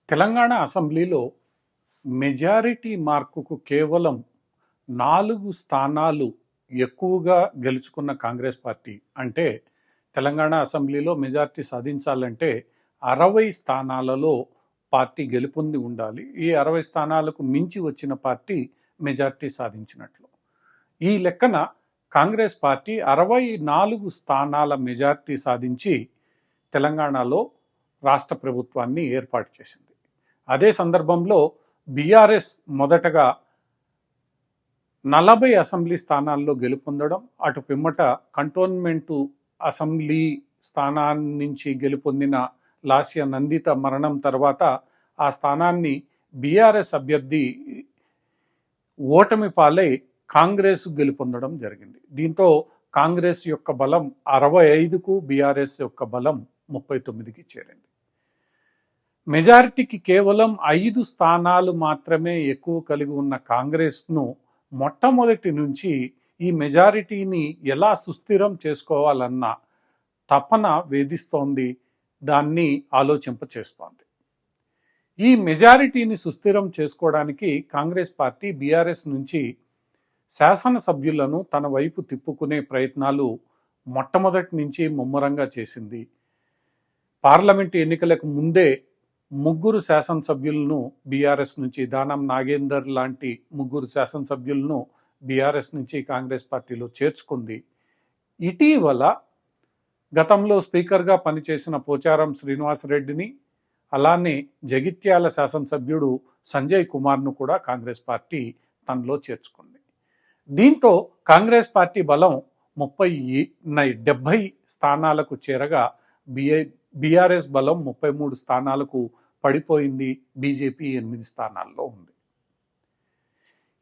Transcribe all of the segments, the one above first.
తెలంగాణ అసెంబ్లీలో మెజారిటీ మార్కుకు కేవలం 4 స్థానాలు ఎక్కువగా గెలుచుకున్న కాంగ్రెస్ పార్టీ అంటే తెలంగాణ అసెంబ్లీలో మెజారిటీ సాధించాలంటే 60 స్థానాలలో పార్టీ గెలుపొంది ఉండాలి. ఈ 60 స్థానాలకు మించి వచ్చిన పార్టీ మెజారిటీ సాధించినట్లు. ఈ లెక్కన కాంగ్రెస్ పార్టీ 64 స్థానాల మెజారిటీ సాధించి తెలంగాణలో రాష్ట్ర ప్రభుత్వాన్ని ఏర్పాటు చేసింది. అదే సందర్భంలో బీఆర్ఎస్ మొదటగా 40 అసెంబ్లీ స్థానాల్లో గెలుపొందడం, అటు పిమ్మట కంటోన్మెంటు అసెంబ్లీ స్థానాన్ని నుంచి గెలుపొందిన లాస్య నందిత మరణం తర్వాత ఆ స్థానాన్ని బీఆర్ఎస్ అభ్యర్థి ఓటమి పాలై కాంగ్రెస్ గెలుపొందడం జరిగింది. దీంతో కాంగ్రెస్ యొక్క బలం 65కు, బీఆర్ఎస్ యొక్క బలం 39కి చేరింది. మెజారిటీకి కేవలం 5 స్థానాలు మాత్రమే ఎక్కువ కలిగి ఉన్న కాంగ్రెస్ను మొట్టమొదటి నుంచి ఈ మెజారిటీని ఎలా సుస్థిరం చేసుకోవాలన్న తపన వేధిస్తోంది, దాన్ని ఆలోచింపచేస్తోంది. ఈ మెజారిటీని సుస్థిరం చేసుకోవడానికి కాంగ్రెస్ పార్టీ బీఆర్ఎస్ నుంచి శాసనసభ్యులను తన వైపు తిప్పుకునే ప్రయత్నాలు మొట్టమొదటి నుంచి ముమ్మరంగా చేసింది. పార్లమెంటు ఎన్నికలకు ముందే 3 శాసనసభ్యులను బీఆర్ఎస్ నుంచి, దానం నాగేందర్ లాంటి 3 శాసనసభ్యులను బీఆర్ఎస్ నుంచి కాంగ్రెస్ పార్టీలో చేర్చుకుంది. ఇటీవల గతంలో స్పీకర్గా పనిచేసిన పోచారం శ్రీనివాసరెడ్డిని, అలానే జగిత్యాల శాసనసభ్యుడు సంజయ్ కుమార్ను కూడా కాంగ్రెస్ పార్టీ తనలో చేర్చుకుంది. దీంతో కాంగ్రెస్ పార్టీ బలం 70 స్థానాలకు చేరగా బీఆర్ఎస్ బలం 33 స్థానాలకు పడిపోయింది. బీజేపీ 8 స్థానాల్లో ఉంది.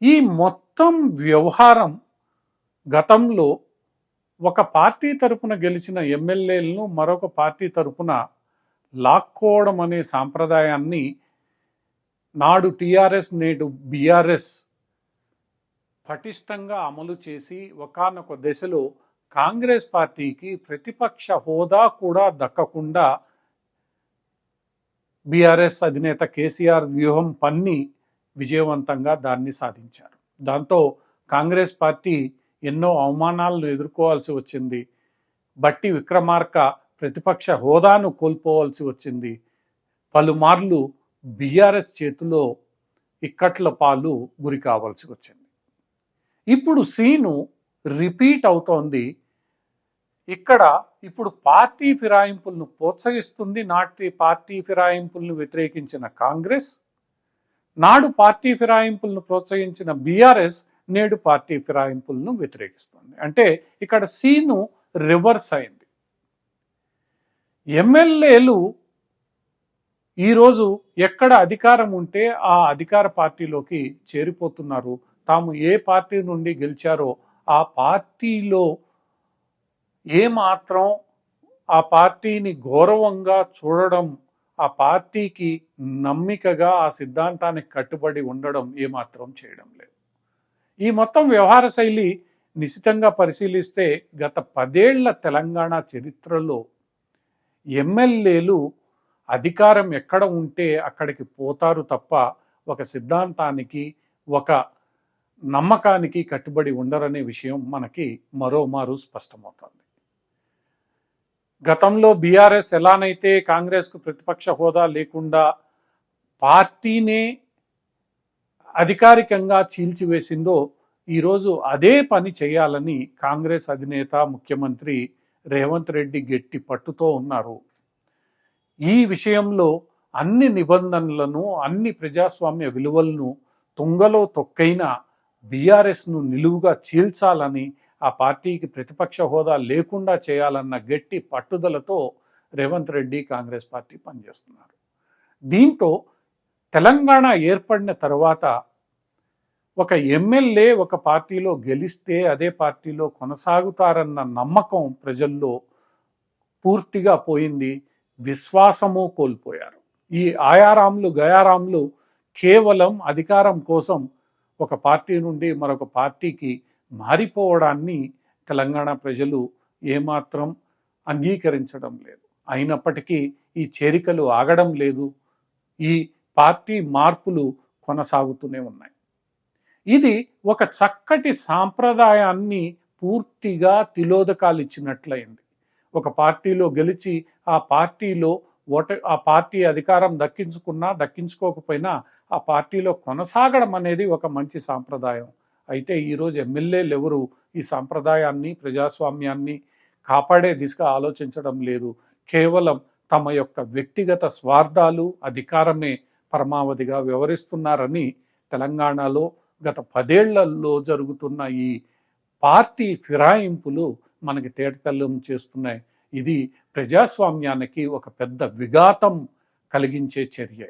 ఈ మొత్తం వ్యవహారం గతంలో ఒక పార్టీ తరపున గెలిచిన ఎమ్మెల్యేలను మరొక పార్టీ తరపున లాక్కోవడం అనే సాంప్రదాయాన్ని నాడు టీఆర్ఎస్, నేడు బీఆర్ఎస్ పటిష్టంగా అమలు చేసి ఒకానొక దశలో కాంగ్రెస్ పార్టీకి ప్రతిపక్ష హోదా కూడా దక్కకుండా బీఆర్ఎస్ అధినేత కేసీఆర్ వ్యూహం పన్ని విజయవంతంగా దాన్ని సాధించారు. దాంతో కాంగ్రెస్ పార్టీ ఎన్నో అవమానాలను ఎదుర్కోవాల్సి వచ్చింది. బట్టి విక్రమార్క ప్రతిపక్ష హోదాను కోల్పోవాల్సి వచ్చింది. పలుమార్లు బీఆర్ఎస్ చేతిలో ఇక్కట్ల పాలు గురి కావాల్సి వచ్చింది. ఇప్పుడు సీను రిపీట్ అవుతోంది. ఇక్కడ ఇప్పుడు పార్టీ ఫిరాయింపులను ప్రోత్సహిస్తుంది. నాటి పార్టీ ఫిరాయింపులను వ్యతిరేకించిన కాంగ్రెస్, నాడు పార్టీ ఫిరాయింపులను ప్రోత్సహించిన బీఆర్ఎస్ నేడు పార్టీ ఫిరాయింపులను వ్యతిరేకిస్తుంది. అంటే ఇక్కడ సీను రివర్స్ అయింది. ఎమ్మెల్యేలు ఈరోజు ఎక్కడ అధికారం ఉంటే ఆ అధికార పార్టీలోకి చేరిపోతున్నారు. తాము ఏ పార్టీ నుండి గెలిచారో ఆ పార్టీలో ఏమాత్రం ఆ పార్టీని గౌరవంగా చూడడం, ఆ పార్టీకి నమ్మికగా ఆ సిద్ధాంతానికి కట్టుబడి ఉండడం ఏమాత్రం చేయడం లేదు. ఈ మొత్తం వ్యవహార శైలి నిశితంగా పరిశీలిస్తే గత 10 ఏళ్ల తెలంగాణ చరిత్రలో ఎమ్మెల్యేలు అధికారం ఎక్కడ ఉంటే అక్కడికి పోతారు తప్ప ఒక సిద్ధాంతానికి, ఒక నమ్మకానికి కట్టుబడి ఉండరనే విషయం మనకి మరోమారు స్పష్టమవుతుంది. గతంలో బీఆర్ఎస్ ఎలానైతే కాంగ్రెస్కు ప్రతిపక్ష హోదా లేకుండా పార్టీనే అధికారికంగా చీల్చివేసిందో ఈరోజు అదే పని చేయాలని కాంగ్రెస్ అధినేత ముఖ్యమంత్రి రేవంత్ రెడ్డి గట్టి పట్టుతో ఉన్నారు. ఈ విషయంలో అన్ని నిబంధనలను, అన్ని ప్రజాస్వామ్య విలువలను తుంగలో తొక్కైన బీఆర్ఎస్ను నిలువుగా చీల్చాలని, ఆ పార్టీకి ప్రతిపక్ష హోదా లేకుండా చేయాలన్న గట్టి పట్టుదలతో రేవంత్ రెడ్డి కాంగ్రెస్ పార్టీ పనిచేస్తున్నారు. దీంతో తెలంగాణ ఏర్పడిన తర్వాత ఒక ఎమ్మెల్యే ఒక పార్టీలో గెలిస్తే అదే పార్టీలో కొనసాగుతారన్న నమ్మకం ప్రజల్లో పూర్తిగా పోయింది. విశ్వాసము కోల్పోయారు. ఈ ఆయారాంలు గయారాంలు కేవలం అధికారం కోసం ఒక పార్టీ నుండి మరొక పార్టీకి మారిపోవడాన్ని తెలంగాణ ప్రజలు ఏమాత్రం అంగీకరించడం లేదు. అయినప్పటికీ ఈ చేరికలు ఆగడం లేదు. ఈ పార్టీ మార్పులు కొనసాగుతూనే ఉన్నాయి. ఇది ఒక చక్కటి సాంప్రదాయాన్ని పూర్తిగా తిలోదకాలు ఇచ్చినట్లయింది. ఒక పార్టీలో గెలిచి ఆ పార్టీ అధికారం దక్కించుకున్నా దక్కించుకోకపోయినా ఆ పార్టీలో కొనసాగడం అనేది ఒక మంచి సాంప్రదాయం. అయితే ఈరోజు ఎమ్మెల్యేలు ఎవరు ఈ సాంప్రదాయాన్ని, ప్రజాస్వామ్యాన్ని కాపాడే దిశగా ఆలోచించడం లేదు. కేవలం తమ యొక్క వ్యక్తిగత స్వార్థాలు, అధికారమే పరమావధిగా వ్యవహరిస్తున్నారని తెలంగాణలో గత 10 ఏళ్లలో జరుగుతున్న ఈ పార్టీ ఫిరాయింపులు మనకి తేటతెల్లం చేస్తున్నాయి. ఇది ప్రజాస్వామ్యానికి ఒక పెద్ద విఘాతం కలిగించే చర్య.